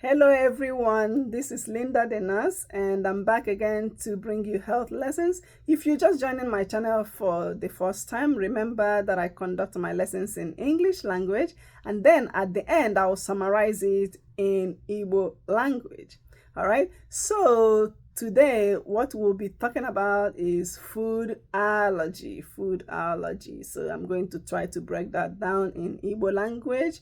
Hello everyone, this is Linda the nurse and I'm back again to bring you health lessons. If you're just joining my channel for the first time, remember that I conduct my lessons in English language and then at the end I'll summarize it in Igbo language. All right, so today what we'll be talking about is food allergy. So I'm going to try to break that down in Igbo language,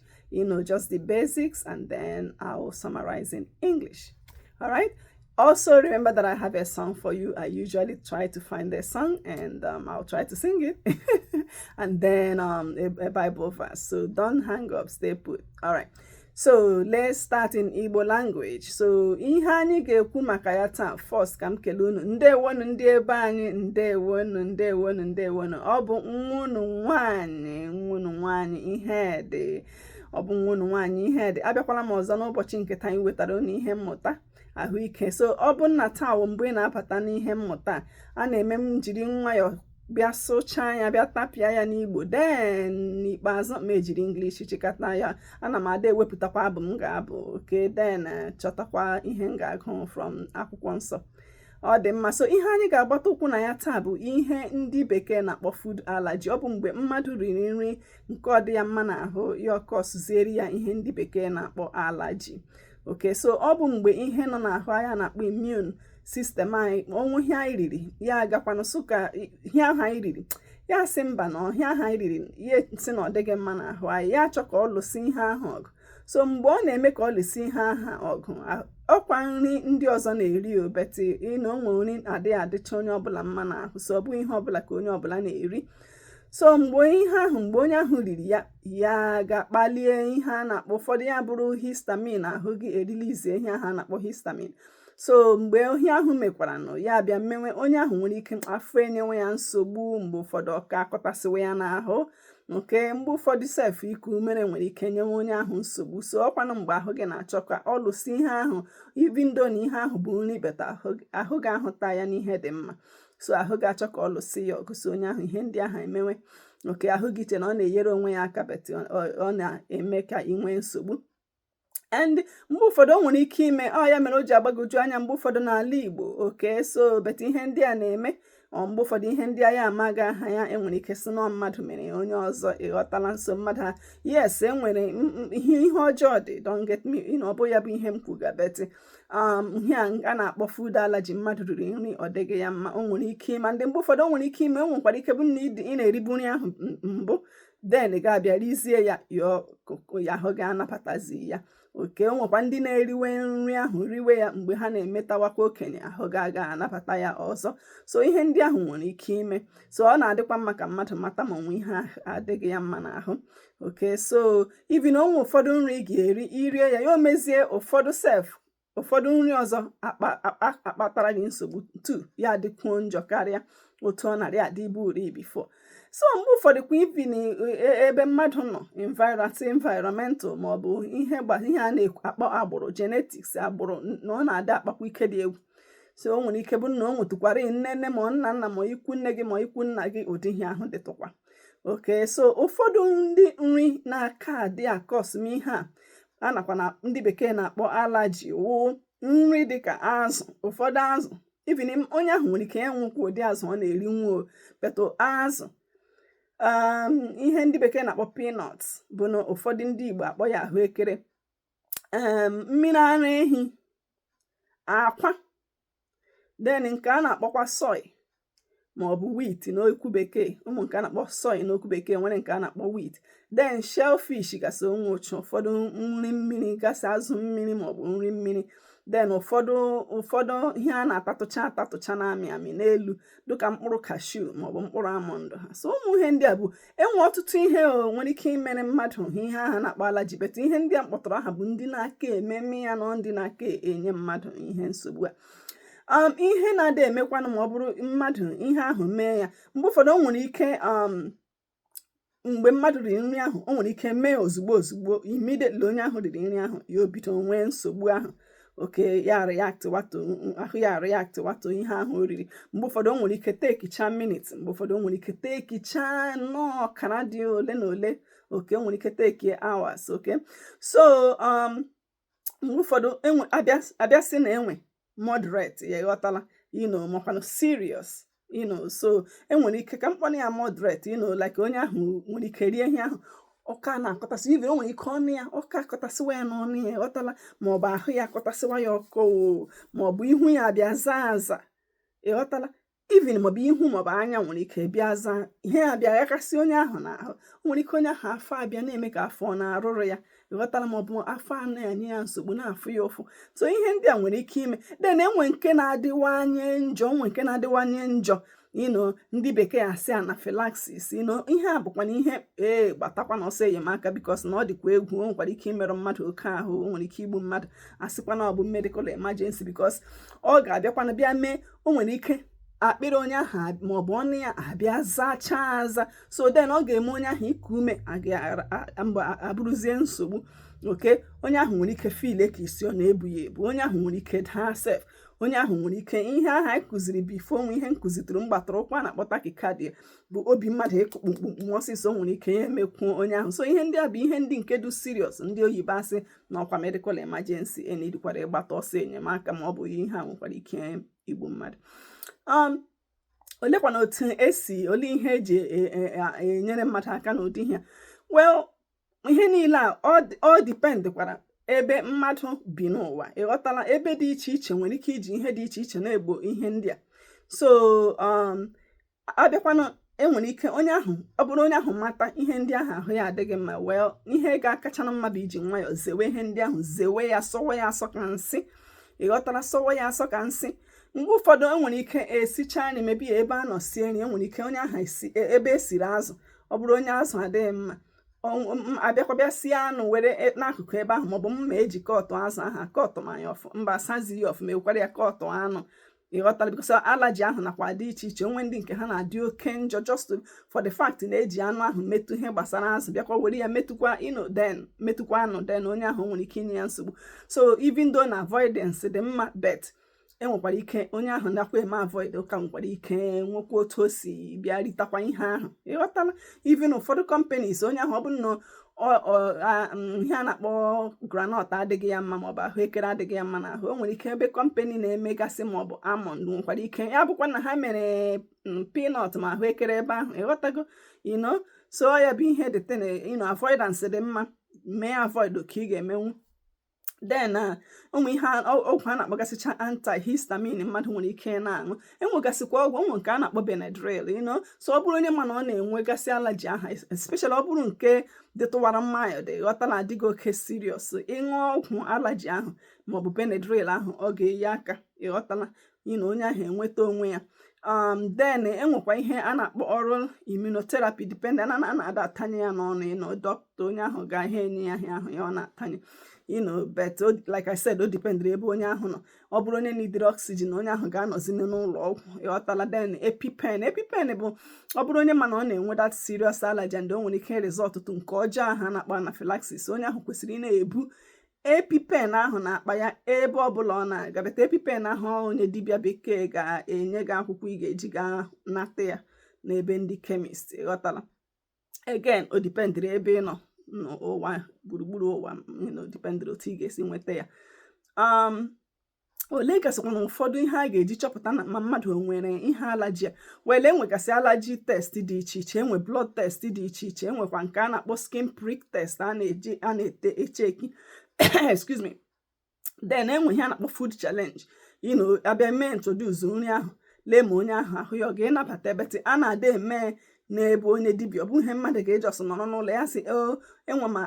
just the basics, and then I'll summarize in English. All right, also remember that I have a song for you. I usually try to find a song and I'll try to sing it and then a Bible verse. So don't hang up, stay put. All right, so let's start in Igbo language. So ihe anyị ga-ekwu maka ya taa. First ka m kelee unu. Ndewonu ndị ebe anyị, ndewonu. Ọ bụ nwunu nwanyị ihe dị. Ọ bụ nwunu nwanyị ihe dị. Abịakwala m ọzọ n'ụbọchị nke taa anyị wetara unu ihe mmụta ahụike. So ọ bụ nna taa wụ mgbe ị na-abata n'ihe mmụta a na-eme m jiri nwayọọ bịa sụchaa ya, bịa tapịa ya n'Igbo, den n'ikpeazụ ma ejiri English chịkọta ya. Ana m ada ewepụtakwa abụ m ga-abụ, oke, den chọtakwa ihe m ga-agụ from akwụkwọ nsọ. Ọ dị mma. So ihe anyị ga-agbata ụkwụ na ya taa bụ ihe ndị bekee na-akpọ food allergy. Ọ bụ mgbe mmadụ riri nri nke ọ dị ya mma n'ahụ, ya ọkọsụzieri ya ihe ndị bekee na-akpọ allergy. Okay, so ọ bụ mgbe ihe nọ n'ahụ anya na-akpọ immune system anyị, ọnwụ ihe anyị riri ya agakwanụ so ka ihe ahụ anyị riri ya sị mba na ọhịa ahụ anyị riri ya sị na ọ dịghị mma n'ahụ anyị, ya achọ ka ọ lụsị ihe ahụ ọgụ. So mgbe ọ na-eme ka ọ lụsị ihe ahụ ọgụ, ọkwa nri ndị ọzọ na-eri obeti onwe nri adịghị adịcha onye ọbụla mma n'ahụ. So ọ bụ ihe ọbụla ka onye ọbụla na-eri. So mgbe onye ahụ riri ya ga-akpalie ihe a na-akpọ, ụfọdụ ya bụrụ histamine, ahụ gị erilizie ihe ahụ a na-akpọ histamine. So mgbe ohi ahụ mekwara nọ ya bịa mmenwe, onye ahụ nwere ike afọ enyewe ya nsogbu, mgbe ụfọdụ ọka akọtasịwe ya n'ahụ, nke mgbe ụfọdụ sef iku umere nwere ike nyewe onye ahụ nsogbu. So ọkwanụ mgbe ahụ gị na-achọ ka ọ lụsị ihe ahụ, ibindo na ihe ahụ bụ nri beta ahụ ga-ahụta ya n'ihe dị mma. So ahụ ga-achọ ka ọ lụsị ya ọgụ. So onye ahụ ihe ndị ahụ emewe, oke, ahụ gị che na ọ na-enyere onwe ya aka, beti ọ na-eme ka ị nwee nsogbu. And mgbe ụfọdụ o nwere ike ime ya mere o ji agbagoju anya mgbe ụfọdụ n'ala Igbo, oke. So beti ihe ndị a na-eme mgbe ụfọdụ ihe ndị anyị amaghị aha ya, enwere ike si na mmadụ mere onye ọzọ, ịghọtala. Nso mmadụ ha, yes, enwere ihe ọjọọ dị, don't get me, ọ bụ ya bụ ihe m kwuga, beti ihe a na-akpọ food allergy, mmadụ riri nri ọ dịghị ya mma, o nwere ike ịma ndị mgbe ụfọdụ o nwere ike ime, o nwekwara ike bụ na ị na-eribu nri ahụ mbụ, then ị ga-abịa rizie ya, ahụ ga-anapụtazi ya. Oke, o nwekwa ndị na-eriwe nri ahụ riwe ya mgbe ha na-emetawakwa okenye, ahụ ga-aga anapụta ya ọzọ. So ihe ndị ahụ nwere ike ime. So ọ na-adịkwa mma ka mmadụ mata ma onwe ihe adịghị ya mma n'ahụ. Oke, so even onwe ụfọdụ nri ị ga-eri, irie ya o mezie ụfọdụ nri ọzọ akpatara gị nsogbu tu ya dịkwuo njọ karịa otu ọ narị adịbu uri before. So mgbe ụfọdụ kwa even ebe mmadụ nọ, environmental maọbụ ihe a na-akpọ agbụrụ, genetics, agbụrụ, na ọ na-adị akpakwa ike dị egwu. So o nwere ike bụ na o nwetụkwara nne ma nna ma ikwu nne gị ma ikwu nna gị, ụdị ihe ahụ dịtụkwa. Okay, so ụfọdụ ndị nri na-aka adị akọsm ihe a nakwa na ndị bekee na-akpọ allergy wụ nri dịka azụ. Ụfọdụ azụ, even onye ahụ nwere ike enwekwa ụdị azụ ọ na-eri nwuo, beto azụ ihe ndị bekee na-akpọ peanuts bụ na ụfọdụ ndị Igbo akpọ ya ahụekere, mmiri ara ehi, akwa, then nke a na-akpọkwa soy maọbụ wheat n'okwu bekee. Ụmụ nke a na-akpọ soy n'okwu bekee, nwere nke a na-akpọ wheat, then shellfish gasị onwe uchu, ụfọdụ nri mmiri gasị, azụ mmiri maọbụ nri mmiri, then ụfọdụ ihe a na-atatụcha na-amị amị n'elu dịka mkpụrụ cashew maọbụ mkpụrụ almond ha. So ụmụ ihe ndị a bụ, enwe ọtụtụ ihe nwere ike imere mmadụ ihe aha na-akpọ allergy, bet ihe ndị a mkpọtụrụ aha bụ ndị na-aka ememe ya na ndị na-aka enye mmadụ ihe nsogbu a. Ihe na-adị emekwanụ ma ọ bụrụ mmadụ ihe ahụ mee ya, mgbe ụfọdụ o nwere ike mgbe mmadụ riri nri ahụ, o nwere ike mee ozugbo immediately onye ahụ riri nri ahụ ya obido nwee nsogbu ahụ. Oke, ya react wato ihe ahụ o riri. Mgbe ụfọdụ o nwere ike tekicha minutes, mgbe ụfọdụ o nwere ike tekicha nnọọ ọkara dị ole na ole. Oke, o nwere ike take hours. Okay, so mgbe ụfọdụ abịa sị na enwe moderate, ya ghọtala, makwanụ serious, so enwere ike ka mkpọrọ ya moderate, like onye ahụ nwere ike rie ihe ahụ ọka na-akọtasị ibe, o nwere ike ọnụ ya ọka akọtasịwa ya n'ọnụ ya, ghọtala, maọbụ ahụ ya akọtasịwa ya ọkụ, maọbụ ihu ya abịa zaa aza, ịghọtala, even maọbụ ihu maọbụ anya nwere ike bịa zaa, ihe ya bịa ghakasị onye ahụ n'ahụ, o nwere ike onye ahụ afọ abịa na-eme ka afọ ọ na-arụrụ ya, ịghọtala, maọbụ afọ a na-enye ya nsogbu, na-afụ ya ụfụ. So ihe ndị a nwere ike ime then enwe nke na-adịwanye njọ, ndị bekee asị anaphylaxis, ihe a bụkwa na ihe gbatakwa na ọsọ enyemaka, because na ọ dịkwa egwu, o nwekwara ike imerụ mmadụ oke ahụ, o nwere ike igbu mmadụ, asịkwa na ọ bụ medical emergency, because ọ ga-abịakwana bịa mee, o nwere ike akpịrị onye ahụ maọbụ ọnụ ya abịa zachaa aza, so then ọ ga-eme onye ahụ iku ume abụrụzie nsogbu. Oke, onye ahụ nwere ike file ka isi ọ na-ebu ya ebu, onye ahụ nwere ike daa sef, onye ahụ nwere ike ihe ahụ anyị kụziri bifo onwe ihe nkụzitụrụ mgbatụrụ ụkwa na-akpọ tachycardia, bụ obi mmadụ ịkụ kpụkpụ ọsịsọ, nwere ike ya emekwuo onye ahụ. So ihe ndị a bụ ihe ndị nke dị serious, ndị oyibo asị na ọkwa medical emergency, enedikwara ịgbata ọsọ enyemaka, ma ọ bụ ihe a nwekwara ike igbu mmadụ. Olekwana otu ole ihe eji enyere mmadụ aka n'ụdị ihe? Well, ihe niile a ọ dipendkwara ebe mmadụ bi n'ụwa, ịghọtala, ebe dị iche iche nwere ike iji ihe dị iche iche na-egbo ihe ndị a. So abịakwana enwere ike onye ahụ, ọ bụrụ onye ahụ mata ihe ndị ahụ ya adịghị mma, well, ihe ga-akacha na mma bụ iji nwayọọ zewe ihe ndị ahụ, zewe ya, sọwa ya asọ ka nsị, ịghọtala, sọwa ya asọ ka nsị. Mgbe ụfọdụ enwere ike esicha nri, mebi ebe a nọ sie nri, enwere ike onye ahụ ebe esiri azụ, ọ bụrụ onye azụ adịghị mma, abịakwabịa sie anụ were n'akụkụ ebe ahụ, maọbụ mma eji kọtụ azụ ahụ akọtụ ma ya mba sazi ya ọfụma, ewekwara ya kọtụ anụ, ịghọtala, because allergy ahụ nakwa dị iche iche, onwe ndị nke ha na-adị oke njọ just for the fact na eji anụ ahụ metụ ihe gbasara azụ, bịakwa were ya metụkwa metụkwa anụ, den onye ahụ nwere ike inye ya nsogbu. So even though na avoidance dị mma, bet enwekwara ike onye ahụ nakwa eme avoid, ụka nwekwara ike nwekwa otu o si bịa ritakwa ihe ahụ, ịghọtala. Even ụfọdụ companies, onye ahụ ọ bụrụ na ihe a na-akpọ groundnut adịghị ya mma, maọbụ ahụekere adịghị ya mma n'ahụ, o nwere ike ebe company na-emegasị maọbụ almond nwekwara ike ya bụkwa na ha mere peanut ma ahụekere ebe ahụ, ịghọtago, so ya bụ ihe dịte avoidance dị mma, mee avoid ka ị ga-emenwu. Then ụmụ ihe ọgwụ a na-akpọgasịcha antihistamine mmadụ nwere ike na-aṅụ, enwegasịkwa ọgwụ ụmụ nke a na-akpọ Benadryl, so ọ bụrụ onye ma na ọ na-enwegasị allergy aha, especially ọ bụrụ nke dịtụwara mild, ịghọtala, adịghị oke serious, ịṅụ ọgwụ allergy ahụ maọbụ Benadryl ahụ, ọ ga-eyi aka, ịghọtala, onye ahụ enweta onwe ya. Then enwekwa ihe a na-akpọ oral immunotherapy dependent, a na-ada atanye ya n'ọnụ, dọkịta onye ahụ ga-ahịa enye ya ahụ ya ọ na-atanye, but like I said, o dependere ebe onye ahụ nọ. Ọ bụrụ onye nidiri oxygen, onye ahụ ga-anọzi n'ụlọ ọgwụ, ịghọtala. Then EpiPen bụ ọ bụrụ onye ma na ọ na-enwe that serious allergy and o nwere ike result ọtụtụ nke ọjọọ ahụ a na-akpọ anaphylaxis, onye ahụ kwesịrị ị na-ebu EpiPen ahụ na-akpa ya ebe ọbụla ọ na-aga. Beta EpiPen ahụ onye dibịa bekee ga-enye gị akwụkwọ ị ga-eji gaa nata ya n'ebe ndị chemist, ịghọtala. Again, o dipendere ebe ị nọ n'ụwa, gburugburu ụwa, dipendere otu ị ga-esi nweta ya. Ole gasịkwa na ụfọdụ ihe a ga-eji chọpụta na ma mmadụ nwere ihe allergy a. Wele enwegasị allergy test dị iche iche, enwe blood test dị iche iche, enwekwa nke a na-akpọ skin prick test a na-ete echeki excuse me. Then enwe ihe a na-akpọ food challenge, abịa mee introduce nri ahụ, lee ma onye ahụ ya ọ ga-enabata ebete. A na-ada eme n'ebe onye dibịa, ọ bụ ihe mmadụ ga-eji ọsọ nọrọ n'ụlọ ya sị enwe ma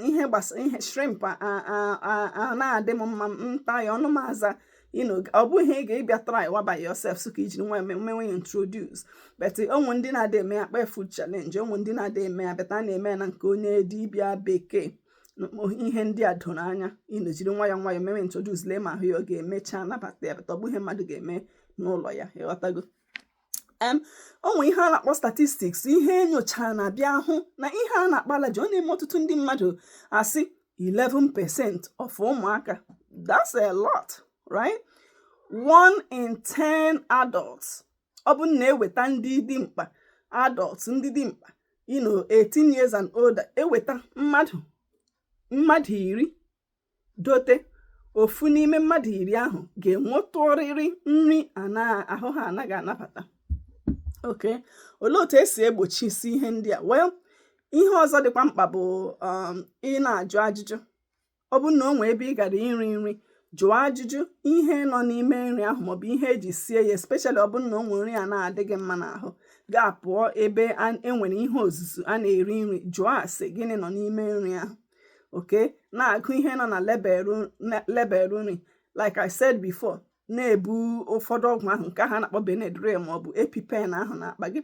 ihe gbasara ihe shrimp na-adị m mma, nta ya ọnụ m aza, ọ bụ ihe ị ga-ebịa try wa by yourself, so ka ijiri nwa menwe introduce. But onwe ndị na-ada eme ya kpa food challenge, onwe ndị na-ada eme ya beta na-eme na nke onye dibịa bekee. Ihe ndị a doro anya, jiri nwayọọ nwayọọ mewe introduce, lee ma ahụ ya ọ ga-emecha nabata ya, beta ọ bụ ihe mmadụ ga-eme n'ụlọ ya, ịghọtago. Onwe ihe a na-akpọ statistics, ihe enyocha na-abịa hụ na ihe a na-akpọ allergy ọ na-eme ọtụtụ ndị mmadụ asị 11% of ụmụaka. That's a lot, right? 1 in 10 adults, ọ bụ na-eweta ndị dị mkpa, adults ndị dị mkpa, 18 years and older, eweta mmadụ 10 dote ofu n'ime mmadụ 10 ahụ ga-enwetụrịrị nri ahụ ha anaghị anabata. Okay, olee otu esi egbochisi ihe ndị a? Well, ihe ọzọ dịkwa mkpa bụ ị na-ajụ ajụjụ. Ọ bụ na o nwee ebe ị gara iri nri, jụọ ajụjụ ihe nọ n'ime nri ahụ maọbụ ihe eji sie ya, especially ọ bụ na o nwere nri a na-adịghị mma n'ahụ. Gaa pụọ ebe enwere ihe ozuzu a na-eri nri, jụọ ase gịnị nọ n'ime nri ahụ. Okay, na-agụ ihe nọ na lebelụ nri. Like I said before, na-ebu ụfọdụ ọgwụ ahụ nke ha na-akpọ Benadryl maọbụ EpiPen ahụ n'akpa gị.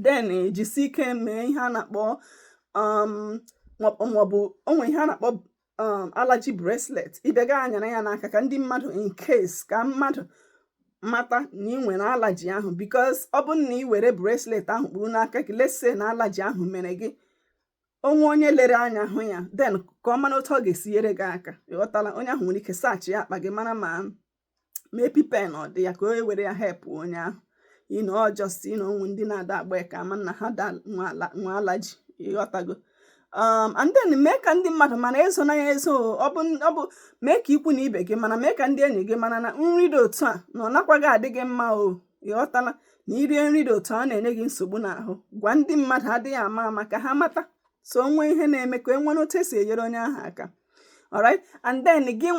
Then jisi ike mee ihe a na-akpọ maọbụ onwe ihe a na-akpọ allergy bracelet. Ịbịaga anyara ya n'aka ka ndị mmadụ in case ka mmadụ mata na ị nwere allergy ahụ, because ọ bụ na ị were bracelet ahụ kpuru n'aka gị, let's say na allergy ahụ mere gị, onye lere anya hụ ya, then ka ọ mara otu ọ ga-esi nyere gị aka. Ịghọtala? Onye ahụ nwere ike saachị ya akpa gị mara ma EpiPen ọ dị ya ka o were ya help onye ahụ. Just onwe ndị na-ada agba ka ama na ha da nwa allergy. Ịghọtago? And then mee ka ndị mmadụ mana ezo na ya ezo. Ọ bụ mee ka ikwu na ibe gị mana mee ka ndị enyi gị mana na nri dị otu a na ọ nakwaghị adị gị mma o. Ịghọtala? Na irie nri dị otu a na-enye gị nsogbu n'ahụ. Gwa ndị mmadụ adịghị ama ka ha mata, so onwe ihe na-eme ka enwere otu esi enyere onye ahụ aka. Alright, and then gị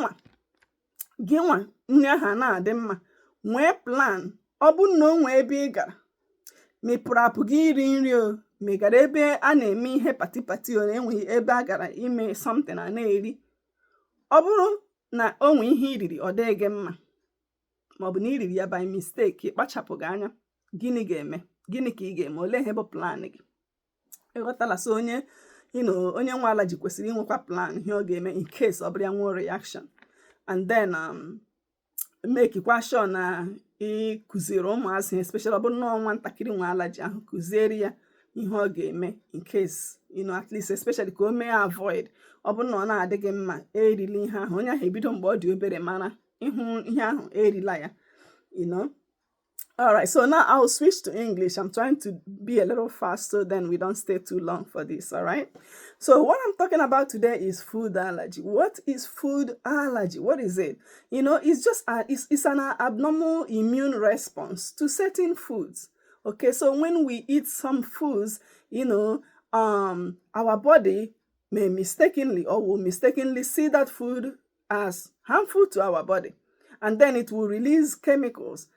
nwa nri ahụ na-adị mma, nwee plan. Ọ bụ na o nwee ebe ị gara, mepụrụ apụ gị iri nri o, megara ebe a na-eme ihe pati o, na-enweghị ebe a gara ime something a na-eri. Ọ bụrụ na o nwee ihe iriri ọ dịghị gị mma maọbụ na iriri ya by mistake, ịkpachapụ gị anya, gịnị ga-eme? Gịnị ka ị ga-eme? Olee ihe bụ plan gị? Ịghọtala? So onye nwe allergy kwesịrị inwekwa plan ihe ọ ga-eme in case ọ bụrụ ya nwee reaction. And then mekikwa sure na ị kụziri ụmụazị, especially ọ bụrụ na nwa ntakịrị nwe allergy ahụ, kụziere ya ihe ọ ga-eme in case at least especially ka o mee avoid. Ọ bụrụ na ọ na-adịghị mma, erila ihe ahụ. Onye ahụ ebido mgbe ọ dị obere mara ịhụ ihe ahụ, erila ya. Alright, so now I'll switch to English. I'm trying to be a little fast so then we don't stay too long for this. Alright, so what I'm talking about today is food allergy. What is food allergy? What is it? It's just it's an abnormal immune response to certain foods. Okay, so when we eat some foods, our body may mistakenly or will mistakenly see that food as harmful to our body, and then it will release chemicals,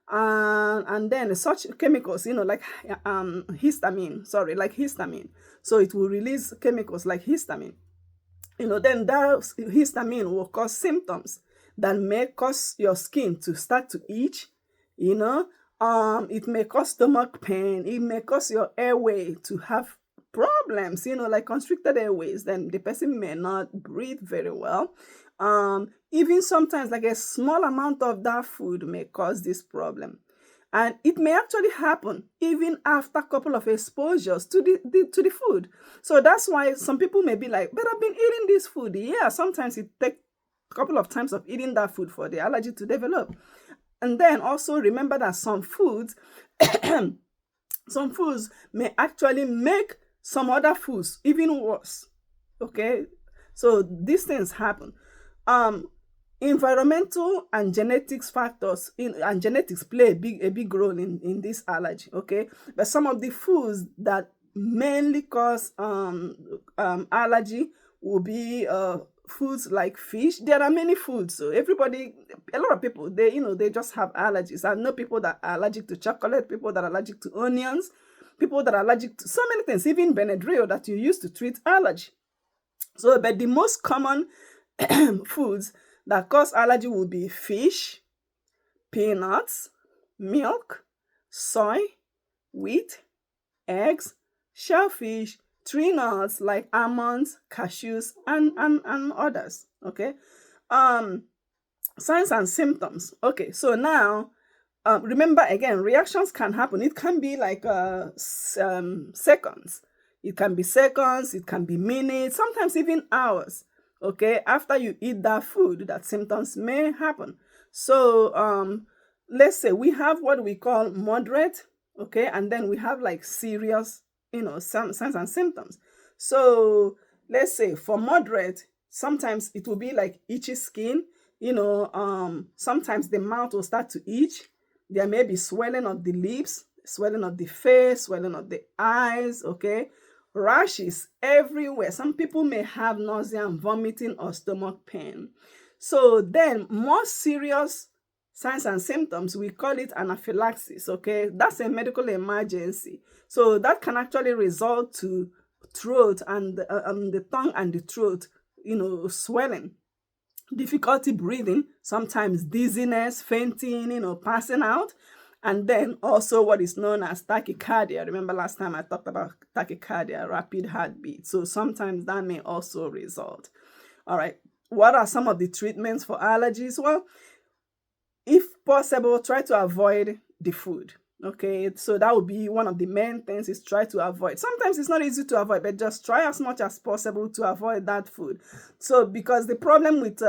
and then such chemicals, like histamine. So it will release chemicals like histamine. Then that histamine will cause symptoms that may cause your skin to start to itch. It may cause stomach pain. It may cause your airway to have problems, like constricted airways. Then the person may not breathe very well. Even sometimes like a small amount of that food may cause this problem. And it may actually happen even after a couple of exposures to the food. So that's why some people may be like, but I've been eating this food. Yeah, sometimes it takes a couple of times of eating that food for the allergy to develop. And then also remember that some foods may actually make some other foods even worse. Okay, so these things happen. Environmental and genetics factors and genetics play a big role in this allergy. Okay, but some of the foods that mainly cause allergy will be foods like fish. There are many foods, so a lot of people, they just have allergies. I know people that are allergic to chocolate, people that are allergic to onions, people that are allergic to so many things, even Benadryl that you use to treat allergy. So, but the most common foods that cause allergy will be fish, peanuts, milk, soy, wheat, eggs, shellfish, tree nuts like almonds, cashews, and others. Okay, signs and symptoms. Okay, so now remember again, reactions can happen. It can be like seconds. It can be seconds. It can be minutes. Sometimes even hours. Okay, after you eat that food, that symptoms may happen. So let's say we have what we call moderate. Okay, and then we have like serious, signs and symptoms. So let's say for moderate, sometimes it will be like itchy skin, sometimes the mouth will start to itch. There may be swelling of the lips, swelling of the face, swelling of the eyes, okay? Rashes everywhere. Some people may have nausea and vomiting or stomach pain. So then more serious signs and symptoms, we call it anaphylaxis, okay? That's a medical emergency. So that can actually result to throat and the tongue and the throat, swelling, difficulty breathing, sometimes dizziness, fainting, passing out, and then also what is known as tachycardia. Remember last time I talked about tachycardia, rapid heartbeat. So sometimes that may also result. All right. What are some of the treatments for allergies? Well, if possible, try to avoid the food. Okay, so that would be one of the main things, is try to avoid. Sometimes it's not easy to avoid, but just try as much as possible to avoid that food. So because the problem with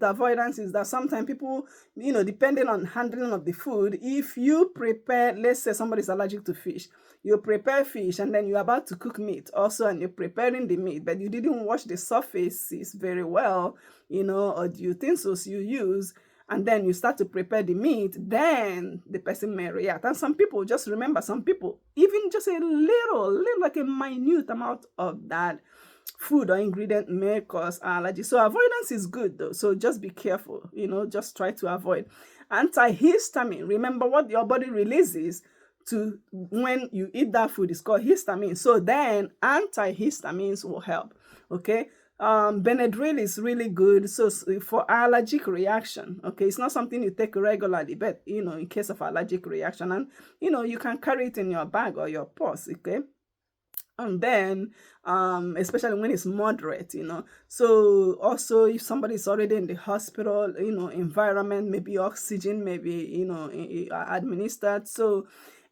avoidance is that sometimes people, depending on handling of the food, if you prepare, let's say somebody's allergic to fish, you prepare fish and then you're about to cook meat also, and you're preparing the meat, but you didn't wash the surfaces very well, or the utensils you use, and then you start to prepare the meat, then the person may react. And some people, just remember, some people, even just a little, like a minute amount of that food or ingredient may cause allergy. So avoidance is good though. So just be careful, just try to avoid. Antihistamine, remember what your body releases to when you eat that food is called histamine. So then antihistamines will help, okay? Benadryl is really good, so for allergic reaction, okay? It's not something you take regularly, but in case of allergic reaction, and you can carry it in your bag or your purse, okay? And then especially when it's moderate, so also if somebody is already in the hospital, environment, maybe oxygen, maybe administered. So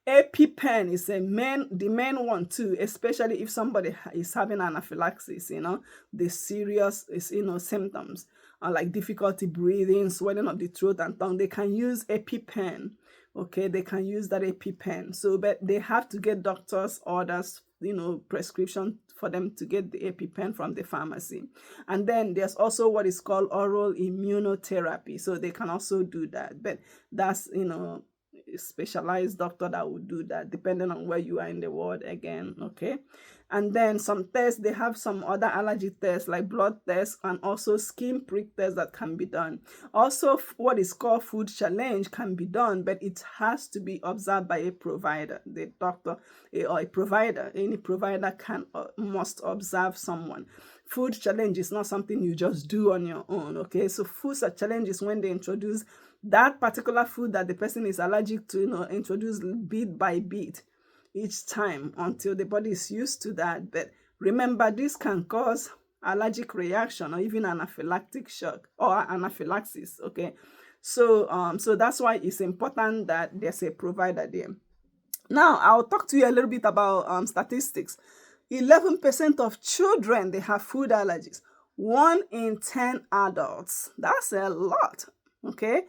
EpiPen is the main one too, especially if somebody is having anaphylaxis, the serious symptoms like difficulty breathing, swelling of the throat and tongue. They can use EpiPen, okay? They can use that EpiPen. So, but they have to get doctor's orders, prescription for them to get the EpiPen from the pharmacy. And then there's also what is called oral immunotherapy. So they can also do that, but that's, specialized doctor that would do that, depending on where you are in the world again, okay? And then some tests, they have some other allergy tests like blood tests and also skin prick tests that can be done. Also, what is called food challenge can be done, but it has to be observed by a provider, the doctor or a provider. Any provider must observe someone. Food challenge is not something you just do on your own, okay? So food challenge is when they introduce that particular food that the person is allergic to, introduce bit by bit each time until the body is used to that. But remember, this can cause allergic reaction or even anaphylactic shock or anaphylaxis, okay? So so that's why it's important that there's a provider there. Now I'll talk to you a little bit about statistics. 11% of children, they have food allergies. 1 in 10 adults, that's a lot, okay?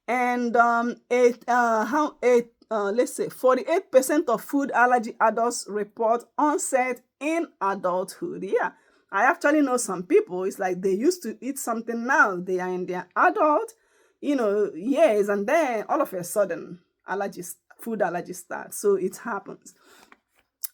And let's say 48% of food allergy adults report onset in adulthood. Yeah, I actually know some people, it's like they used to eat something, now they are in their adult, years, and then all of a sudden food allergies start. So it happens.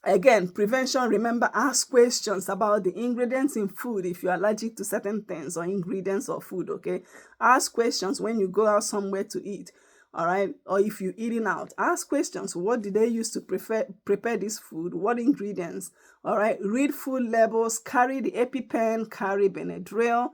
Again, prevention, remember, ask questions about the ingredients in food if you're allergic to certain things or ingredients of food, okay? Ask questions when you go out somewhere to eat, all right? Or if you're eating out, ask questions. What did they use to prepare this food? What ingredients, all right? Read food labels, carry the EpiPen, carry Benadryl.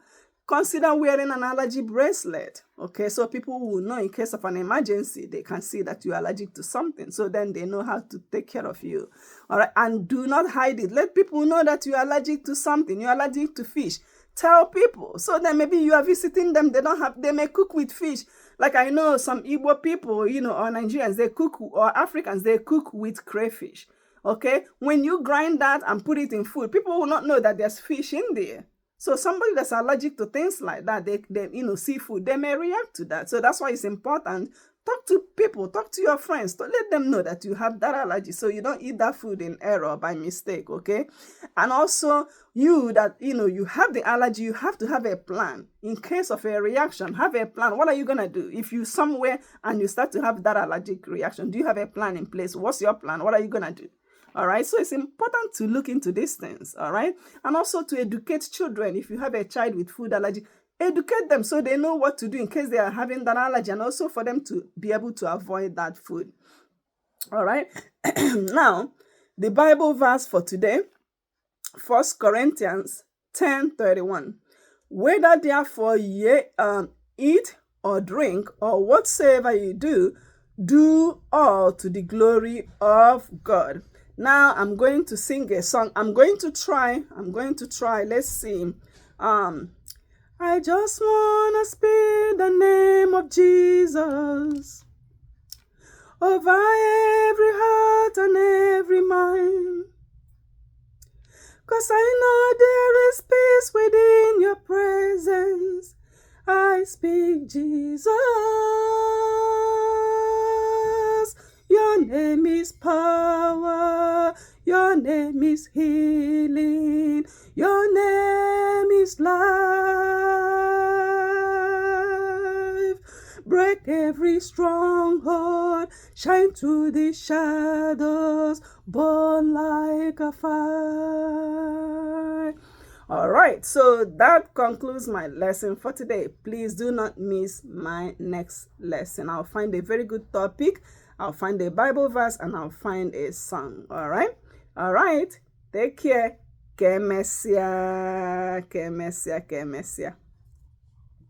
Consider wearing an allergy bracelet, okay? So people will know in case of an emergency, they can see that you're allergic to something. So then they know how to take care of you, all right? And do not hide it. Let people know that you're allergic to something. You're allergic to fish. Tell people. So then maybe you are visiting them. They may cook with fish. Like I know some Igbo people, or Nigerians, they cook, or Africans, they cook with crayfish, okay? When you grind that and put it in food, people will not know that there's fish in there. So somebody that's allergic to things like that, they seafood, they may react to that. So that's why it's important talk to people, talk to your friends to let them know that you have that allergy, so you don't eat that food in error by mistake, okay? And also, you have the allergy, you have to have a plan in case of a reaction. Have a plan. What are you gonna do if you somewhere and you start to have that allergic reaction? Do you have a plan in place? What's your plan? What are you gonna do? All right, so it's important to look into these things, all right? And also to educate children. If you have a child with food allergy, educate them so they know what to do in case they are having that allergy, and also for them to be able to avoid that food. All right. Now, the Bible verse for today, 1 Corinthians 10:31. Whether therefore ye eat or drink or whatsoever you do, do all to the glory of God. Now I'm going to sing a song. I'm going to try. Let's see. I just wanna speak the name of Jesus over every heart and every mind. 'Cause I know there is peace within your presence. I speak Jesus. Your name is power. Your name is healing. Your name is life. Break every stronghold. Shine through the shadows. Burn like a fire. All right, so that concludes my lesson for today. Please do not miss my next lesson. I'll find a very good topic. I'll find a Bible verse and I'll find a song. All right. Take care. Que mesia.